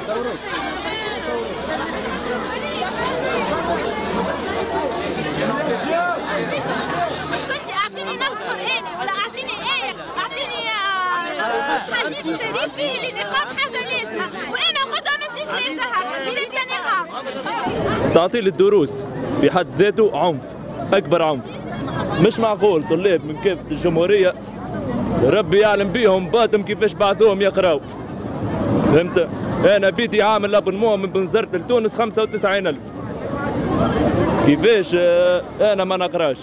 اسكتي، اعطيني نص قراني ولا اعطيني ايه، اعطيني حديث شريف فيه لنقاب حاجه لازمه، وانا غدوه ما تجيش لابسه هكا، تجي لابسه نقاب. تعطيل الدروس في حد ذاته عنف، اكبر عنف. مش معقول طلاب من كافه الجمهوريه ربي يعلم بيهم باتم كيفاش بعثوهم يقراوا. فهمت؟ انا بيتي عامل ابونمون من بنزرت لتونس 95,000. كيفاش انا ما نقراش؟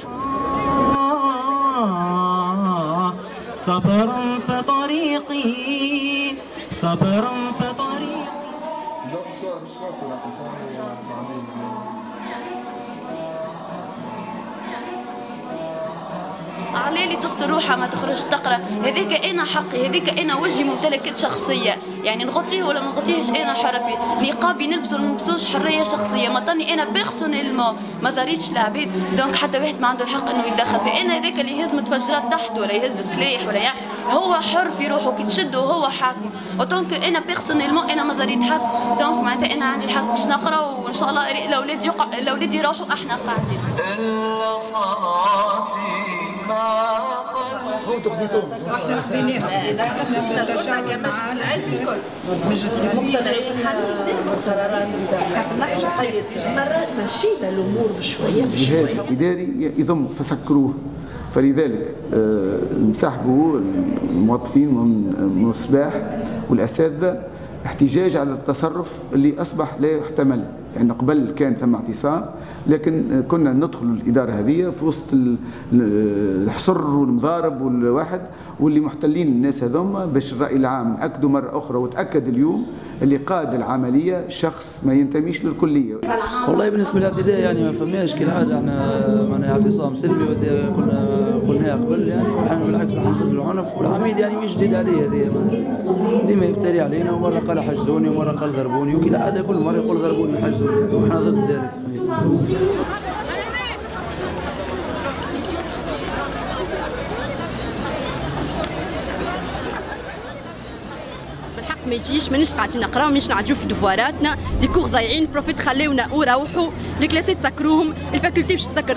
صبر فطريقي صبر فطريقي. علالي تستر روحها ما تخرج تقرا، هذاك انا حقي، هذاك انا وجهي ممتلكات شخصيه، يعني نغطيه ولا ما نغطيهش انا حره فيه، نقابي نلبسه ولا ما نلبسوش حريه شخصيه، ما طني انا بيرسونيلمون ما ضريتش العباد، دونك حتى واحد ما عنده الحق انه يتدخل في انا. هذاك اللي يهز متفجرات تحت ولا يهز سلاح ولا يعني هو حر في روحه، كي تشده هو حاكم، ودونك انا بيرسونيلمون انا ما ضريت حد، دونك معناتها انا عندي الحق باش نقرا، وان شاء الله الاولاد يروحوا احنا قاعدين. مشينا الامور بشويه بشويه. الجهاز الاداري يضم فسكروه، فلذلك نسحبوا الموظفين من الصباح والاساتذه احتجاج على التصرف اللي اصبح لا يحتمل. يعني قبل كان ثم اعتصام، لكن كنا ندخل الاداره هذه في وسط الحصر والمضارب والواحد واللي محتلين الناس هذوما، باش الراي العام ناكدوا مره اخرى وتاكد اليوم اللي قاد العمليه شخص ما ينتميش للكليه. والله بالنسبه للاعتداء يعني ما فماش كل حاجه، احنا معناها اعتصام سلمي كنا قلناها قبل يعني، وحنا بالعكس احنا ضد العنف، والعميد يعني مش جديد عليه هذه، ديما يفتري علينا، ومره قال حجزوني ومره قال ضربوني، وكل عاده كل مره يقول ضربوني وحجزوني، واحنا ضد ذلك. ما يجيش، مانيش قاعدين نقراو، مانيش نعديو في دفواراتنا، لي كور ضايعين، البروفيت خليونا وروحوا، لي كلاسات سكروهم، الفاكولتي باش تسكر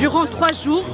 دورون 3 جور.